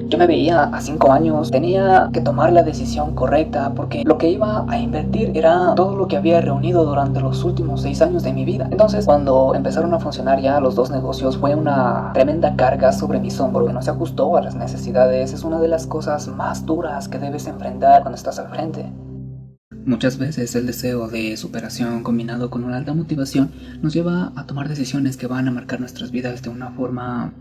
Yo me veía a 5 años, tenía que tomar la decisión correcta porque lo que iba a invertir era todo lo que había reunido durante los últimos 6 años de mi vida. Entonces, cuando empezaron a funcionar ya los dos negocios, fue una tremenda carga sobre mis hombros que no se ajustó a las necesidades. Es una de las cosas más duras que debes enfrentar cuando estás al frente. Muchas veces el deseo de superación combinado con una alta motivación nos lleva a tomar decisiones que van a marcar nuestras vidas de una forma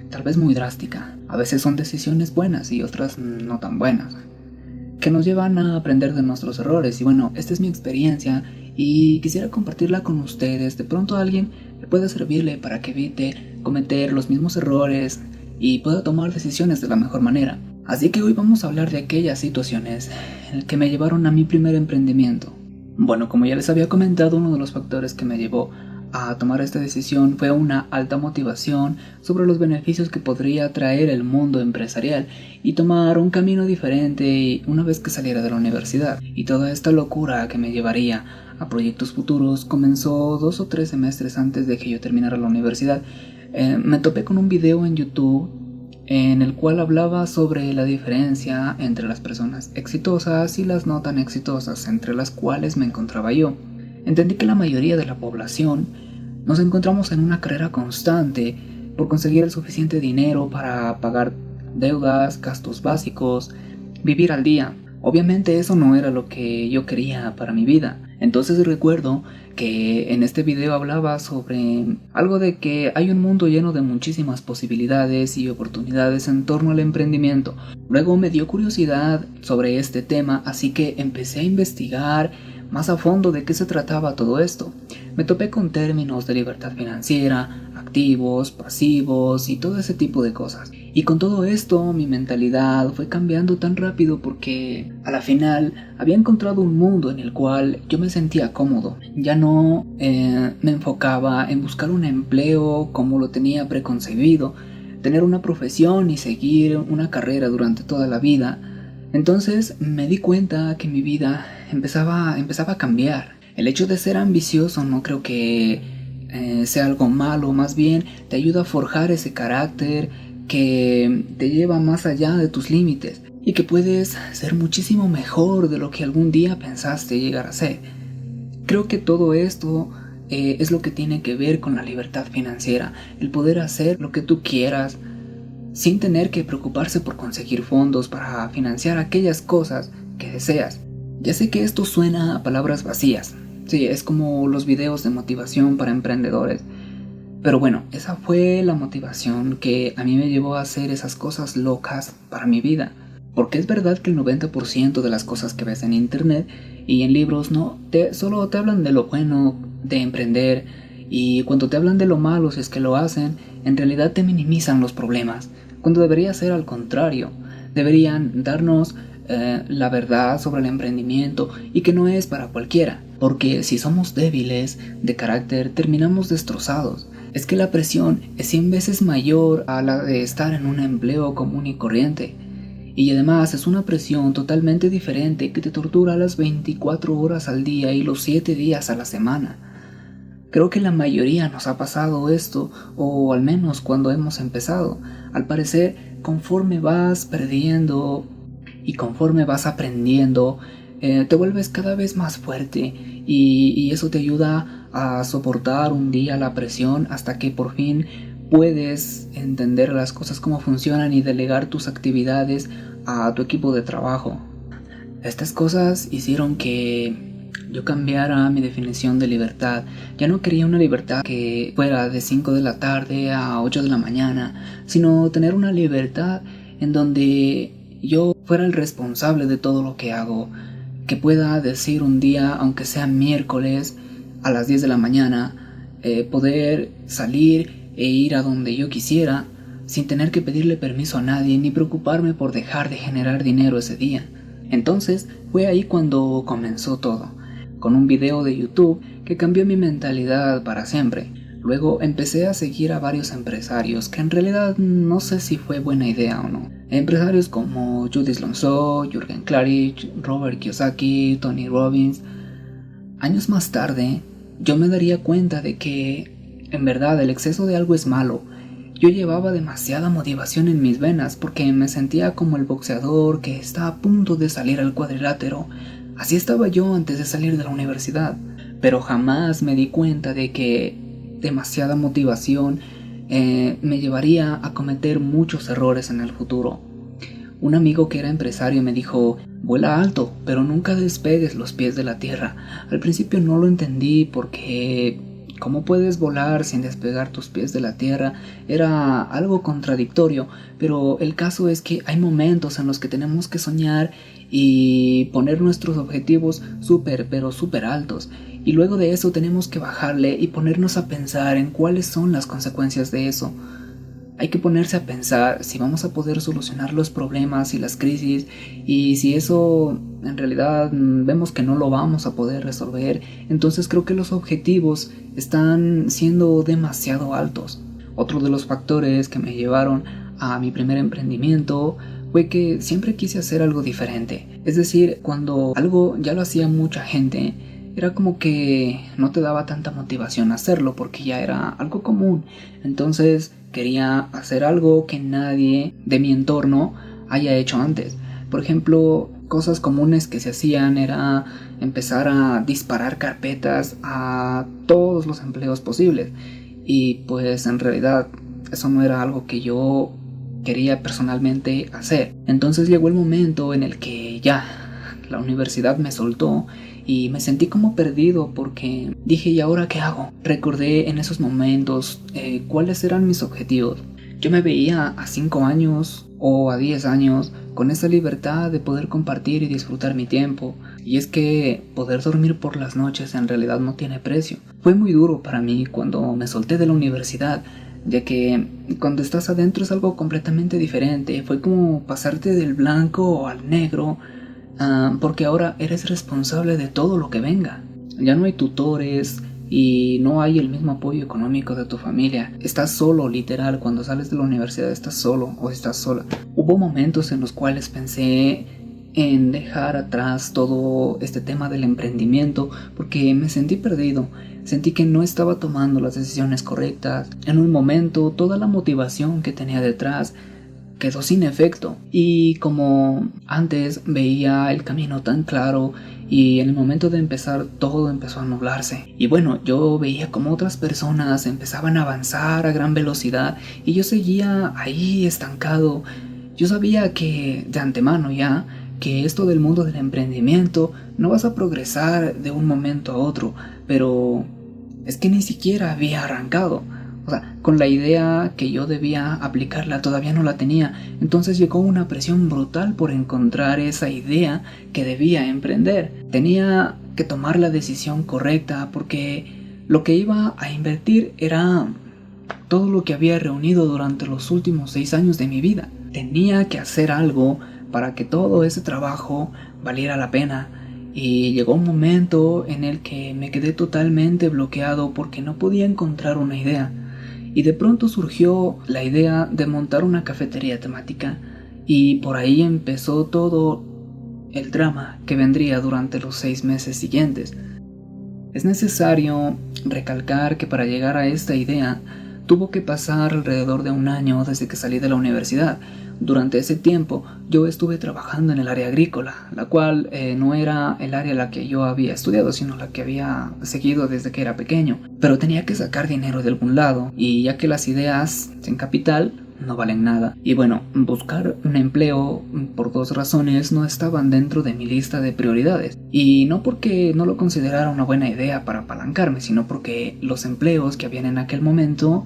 tal vez muy drástica. A veces son decisiones buenas y otras no tan buenas, que nos llevan a aprender de nuestros errores. Y bueno, esta es mi experiencia y quisiera compartirla con ustedes. De pronto a alguien le puede servirle para que evite cometer los mismos errores y pueda tomar decisiones de la mejor manera. Así que hoy vamos a hablar de aquellas situaciones que me llevaron a mi primer emprendimiento. Bueno, como ya les había comentado, uno de los factores que me llevó a tomar esta decisión fue una alta motivación sobre los beneficios que podría traer el mundo empresarial y tomar un camino diferente una vez que saliera de la universidad. Y toda esta locura que me llevaría a proyectos futuros comenzó 2 o 3 semestres antes de que yo terminara la universidad. Me topé con un video en YouTube en el cual hablaba sobre la diferencia entre las personas exitosas y las no tan exitosas, entre las cuales me encontraba yo. Entendí que la mayoría de la población nos encontramos en una carrera constante por conseguir el suficiente dinero para pagar deudas, gastos básicos, vivir al día. Obviamente eso no era lo que yo quería para mi vida. Entonces recuerdo que en este video hablaba sobre algo de que hay un mundo lleno de muchísimas posibilidades y oportunidades en torno al emprendimiento. Luego me dio curiosidad sobre este tema, así que empecé a investigar más a fondo de qué se trataba todo esto. Me topé con términos de libertad financiera, activos, pasivos y todo ese tipo de cosas. Y con todo esto mi mentalidad fue cambiando tan rápido porque a la final había encontrado un mundo en el cual yo me sentía cómodo. Ya no me enfocaba en buscar un empleo como lo tenía preconcebido, tener una profesión y seguir una carrera durante toda la vida. Entonces me di cuenta que mi vida empezaba a cambiar. El hecho de ser ambicioso no creo que sea algo malo, más bien te ayuda a forjar ese carácter que te lleva más allá de tus límites y que puedes ser muchísimo mejor de lo que algún día pensaste llegar a ser. Creo que todo esto es lo que tiene que ver con la libertad financiera, el poder hacer lo que tú quieras sin tener que preocuparse por conseguir fondos para financiar aquellas cosas que deseas. Ya sé que esto suena a palabras vacías, sí, es como los videos de motivación para emprendedores, pero bueno, esa fue la motivación que a mí me llevó a hacer esas cosas locas para mi vida. Porque es verdad que el 90% de las cosas que ves en internet y en libros solo te hablan de lo bueno de emprender, y cuando te hablan de lo malo, si es que lo hacen, en realidad te minimizan los problemas, cuando debería ser al contrario. Deberían darnos la verdad sobre el emprendimiento y que no es para cualquiera, porque si somos débiles de carácter terminamos destrozados. Es que la presión es 100 veces mayor a la de estar en un empleo común y corriente. Y además es una presión totalmente diferente que te tortura las 24 horas al día y los 7 días a la semana. Creo que la mayoría nos ha pasado esto, o al menos cuando hemos empezado. Al parecer, conforme vas perdiendo y conforme vas aprendiendo, te vuelves cada vez más fuerte y eso te ayuda a soportar un día la presión hasta que por fin puedes entender las cosas cómo funcionan y delegar tus actividades a tu equipo de trabajo. Estas cosas hicieron que yo cambiara mi definición de libertad. Ya no quería una libertad que fuera de 5 de la tarde a 8 de la mañana, sino tener una libertad en donde yo fuera el responsable de todo lo que hago, que pueda decir un día, aunque sea miércoles a las 10 de la mañana, poder salir e ir a donde yo quisiera sin tener que pedirle permiso a nadie ni preocuparme por dejar de generar dinero ese día. Entonces fue ahí cuando comenzó todo, con un video de YouTube que cambió mi mentalidad para siempre. Luego empecé a seguir a varios empresarios que en realidad no sé si fue buena idea o no. Empresarios como Judith Lonso, Jürgen Klarich, Robert Kiyosaki, Tony Robbins. Años más tarde, yo me daría cuenta de que en verdad el exceso de algo es malo Yo llevaba demasiada motivación en mis venas porque me sentía como el boxeador que está a punto de salir al cuadrilátero. Así estaba yo antes de salir de la universidad, pero jamás me di cuenta de que demasiada motivación me llevaría a cometer muchos errores en el futuro. Un amigo que era empresario me dijo: vuela alto, pero nunca despegues los pies de la tierra. Al principio no lo entendí porque ¿cómo puedes volar sin despegar tus pies de la tierra? Era algo contradictorio, pero el caso es que hay momentos en los que tenemos que soñar y poner nuestros objetivos pero súper altos. Y luego de eso tenemos que bajarle y ponernos a pensar en cuáles son las consecuencias de eso. Hay que ponerse a pensar si vamos a poder solucionar los problemas y las crisis, y si eso en realidad vemos que no lo vamos a poder resolver, entonces creo que los objetivos están siendo demasiado altos. Otro de los factores que me llevaron a mi primer emprendimiento fue que siempre quise hacer algo diferente. Es decir, cuando algo ya lo hacía mucha gente, era como que no te daba tanta motivación a hacerlo porque ya era algo común. Entonces quería hacer algo que nadie de mi entorno haya hecho antes. Por ejemplo, cosas comunes que se hacían era empezar a disparar carpetas a todos los empleos posibles. Y pues en realidad eso no era algo que yo quería personalmente hacer. Entonces llegó el momento en el que ya la universidad me soltó y me sentí como perdido porque dije: ¿y ahora qué hago? Recordé en esos momentos cuáles eran mis objetivos. Yo me veía a 5 años o a 10 años con esa libertad de poder compartir y disfrutar mi tiempo. Y es que poder dormir por las noches en realidad no tiene precio. Fue muy duro para mí cuando me solté de la universidad, ya que cuando estás adentro es algo completamente diferente. Fue como pasarte del blanco al negro, porque ahora eres responsable de todo lo que venga. Ya no hay tutores y no hay el mismo apoyo económico de tu familia. Estás solo, literal. Cuando sales de la universidad estás solo o estás sola. Hubo momentos en los cuales pensé en dejar atrás todo este tema del emprendimiento porque me sentí perdido. Sentí que no estaba tomando las decisiones correctas. En un momento toda la motivación que tenía detrás quedó sin efecto, y como antes veía el camino tan claro, y en el momento de empezar todo empezó a nublarse. Y bueno, yo veía como otras personas empezaban a avanzar a gran velocidad y yo seguía ahí estancado. Yo sabía que de antemano ya que esto del mundo del emprendimiento no vas a progresar de un momento a otro, pero es que ni siquiera había arrancado. O sea, con la idea que yo debía aplicarla todavía no la tenía. Entonces llegó una presión brutal por encontrar esa idea que debía emprender. Tenía que tomar la decisión correcta porque lo que iba a invertir era todo lo que había reunido durante los últimos 6 años de mi vida. Tenía que hacer algo para que todo ese trabajo valiera la pena. Y llegó un momento en el que me quedé totalmente bloqueado porque no podía encontrar una idea. Y de pronto surgió la idea de montar una cafetería temática, y por ahí empezó todo el drama que vendría durante los 6 meses siguientes. Es necesario recalcar que para llegar a esta idea tuvo que pasar alrededor de 1 año desde que salí de la universidad. Durante ese tiempo yo estuve trabajando en el área agrícola, la cual no era el área a la que yo había estudiado, sino la que había seguido desde que era pequeño. Pero tenía que sacar dinero de algún lado, y ya que las ideas sin capital no valen nada. Y bueno, buscar un empleo por 2 razones no estaban dentro de mi lista de prioridades. Y no porque no lo considerara una buena idea para apalancarme, sino porque los empleos que habían en aquel momento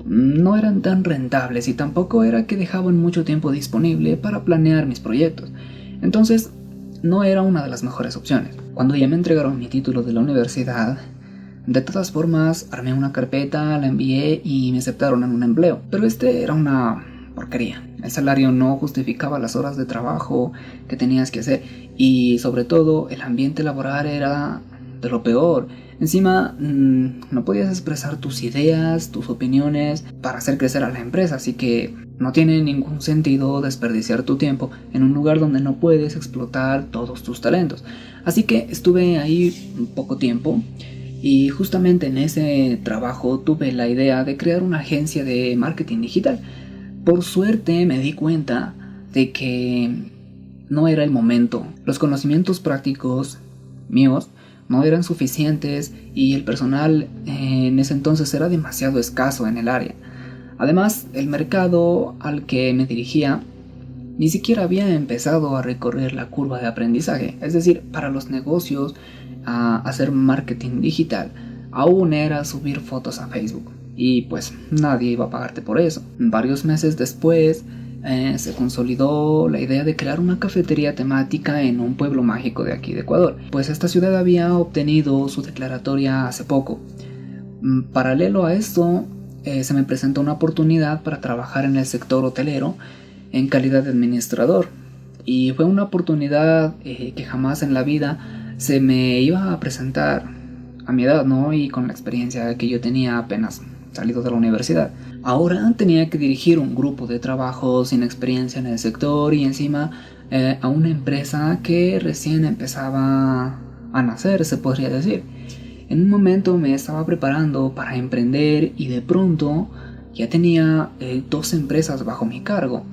no eran tan rentables y tampoco era que dejaban mucho tiempo disponible para planear mis proyectos. Entonces no era una de las mejores opciones. Cuando ya me entregaron mi título de la universidad, de todas formas armé una carpeta, la envié y me aceptaron en un empleo. Pero era una porquería. El salario no justificaba las horas de trabajo que tenías que hacer, y sobre todo el ambiente laboral era de lo peor. Encima no podías expresar tus ideas, tus opiniones para hacer crecer a la empresa, así que no tiene ningún sentido desperdiciar tu tiempo en un lugar donde no puedes explotar todos tus talentos. Así que estuve ahí un poco tiempo Y justamente en ese trabajo tuve la idea de crear una agencia de marketing digital. Por suerte me di cuenta de que no era el momento. Los conocimientos prácticos míos no eran suficientes y el personal en ese entonces era demasiado escaso en el área. Además, el mercado al que me dirigía ni siquiera había empezado a recorrer la curva de aprendizaje. Es decir, para los negocios, hacer marketing digital aún era subir fotos a Facebook. Y pues nadie iba a pagarte por eso. Varios meses después se consolidó la idea de crear una cafetería temática en un pueblo mágico de aquí de Ecuador, pues esta ciudad había obtenido su declaratoria hace poco. Paralelo a esto, se me presentó una oportunidad para trabajar en el sector hotelero en calidad de administrador, y fue una oportunidad que jamás en la vida se me iba a presentar a mi edad, ¿no? Y con la experiencia que yo tenía apenas salido de la universidad. Ahora tenía que dirigir un grupo de trabajo sin experiencia en el sector y encima a una empresa que recién empezaba a nacer, se podría decir. En un momento me estaba preparando para emprender y de pronto ya tenía 2 empresas bajo mi cargo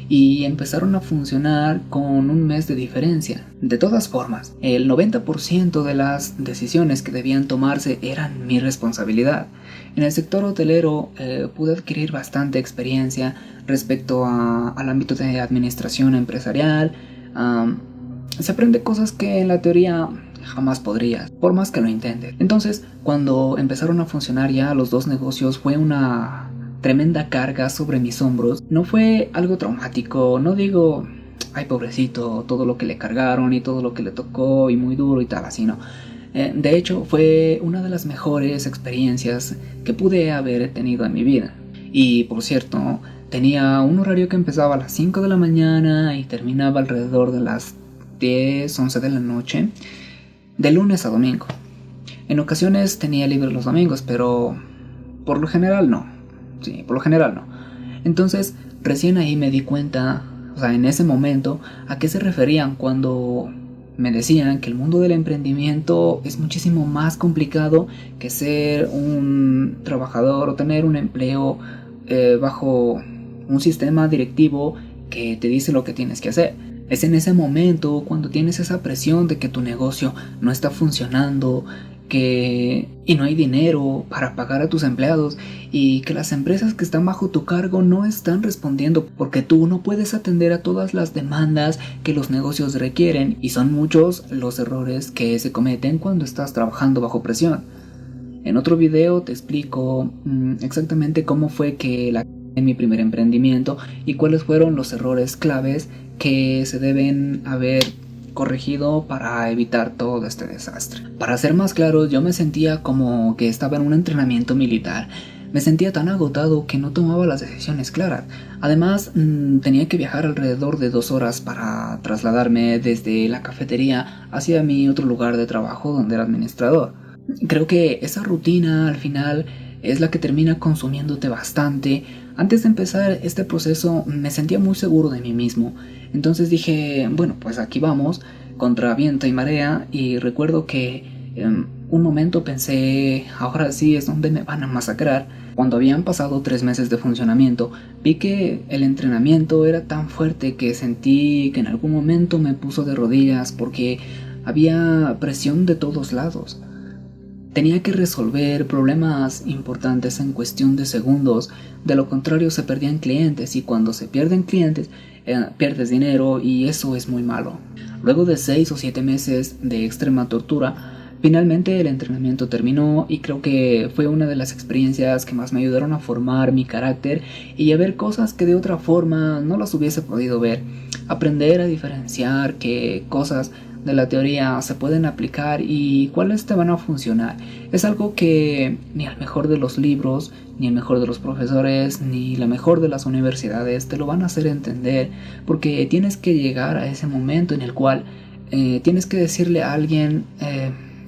y empezaron a funcionar con un mes de diferencia. De todas formas, el 90% de las decisiones que debían tomarse eran mi responsabilidad. En el sector hotelero pude adquirir bastante experiencia respecto al ámbito de administración empresarial. Se aprende cosas que en la teoría jamás podrías, por más que lo intentes. Entonces, cuando empezaron a funcionar ya los 2 negocios, fue una tremenda carga sobre mis hombros. No fue algo traumático, no digo, ay pobrecito, todo lo que le cargaron y todo lo que le tocó y muy duro y tal, así no. De hecho, fue una de las mejores experiencias que pude haber tenido en mi vida. Y por cierto, tenía un horario que empezaba a las 5 de la mañana y terminaba alrededor de las 10, 11 de la noche, de lunes a domingo. En ocasiones tenía libre los domingos, pero por lo general no. Sí, por lo general no. Entonces, recién ahí me di cuenta, o sea, en ese momento, a qué se referían cuando me decían que el mundo del emprendimiento es muchísimo más complicado que ser un trabajador o tener un empleo bajo un sistema directivo que te dice lo que tienes que hacer. Es en ese momento cuando tienes esa presión de que tu negocio no está funcionando, y no hay dinero para pagar a tus empleados y que las empresas que están bajo tu cargo no están respondiendo porque tú no puedes atender a todas las demandas que los negocios requieren, y son muchos los errores que se cometen cuando estás trabajando bajo presión. En otro video te explico exactamente cómo fue que en mi primer emprendimiento y cuáles fueron los errores claves que se deben haber corregido para evitar todo este desastre. Para ser más claro, yo me sentía como que estaba en un entrenamiento militar. Me sentía tan agotado que no tomaba las decisiones claras. Además, tenía que viajar alrededor de 2 horas para trasladarme desde la cafetería hacia mi otro lugar de trabajo donde era administrador. Creo que esa rutina al final es la que termina consumiéndote bastante. Antes de empezar este proceso me sentía muy seguro de mí mismo. Entonces dije, bueno, pues aquí vamos, contra viento y marea, y recuerdo que un momento pensé, ahora sí es donde me van a masacrar. Cuando habían pasado 3 meses de funcionamiento, vi que el entrenamiento era tan fuerte que sentí que en algún momento me puso de rodillas porque había presión de todos lados. Tenía que resolver problemas importantes en cuestión de segundos, de lo contrario se perdían clientes, y cuando se pierden clientes, pierdes dinero, y eso es muy malo. Luego de 6 o 7 meses de extrema tortura, finalmente el entrenamiento terminó, y creo que fue una de las experiencias que más me ayudaron a formar mi carácter y a ver cosas que de otra forma no las hubiese podido ver. Aprender a diferenciar qué cosas de la teoría se pueden aplicar y cuáles te van a funcionar. Es algo que ni el mejor de los libros, ni el mejor de los profesores, ni la mejor de las universidades te lo van a hacer entender, porque tienes que llegar a ese momento en el cual tienes que decirle a alguien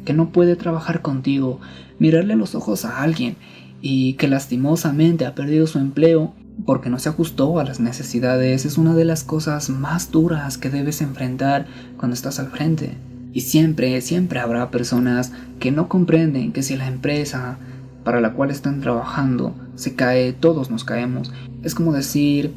que no puede trabajar contigo, mirarle a los ojos a alguien y que lastimosamente ha perdido su empleo porque no se ajustó a las necesidades. Es una de las cosas más duras que debes enfrentar cuando estás al frente. Y siempre habrá personas que no comprenden que si la empresa para la cual están trabajando se cae, todos nos caemos. Es como decir,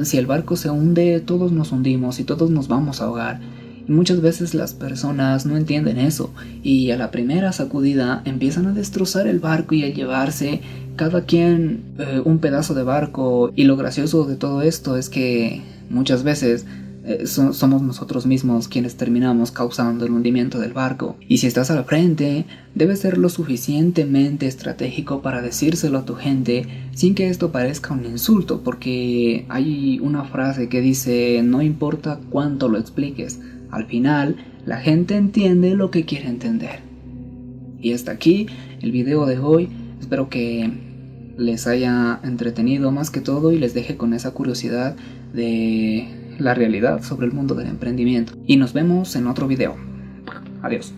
si el barco se hunde, todos nos hundimos y todos nos vamos a ahogar. Y muchas veces las personas no entienden eso y a la primera sacudida empiezan a destrozar el barco y a llevarse cada quien un pedazo de barco. Y lo gracioso de todo esto es que muchas veces somos nosotros mismos quienes terminamos causando el hundimiento del barco. Y si estás al frente, debes ser lo suficientemente estratégico para decírselo a tu gente sin que esto parezca un insulto, porque hay una frase que dice: no importa cuánto lo expliques, al final la gente entiende lo que quiere entender. Y hasta aquí el video de hoy. Espero que les haya entretenido más que todo y les deje con esa curiosidad de la realidad sobre el mundo del emprendimiento. Y nos vemos en otro video. Adiós.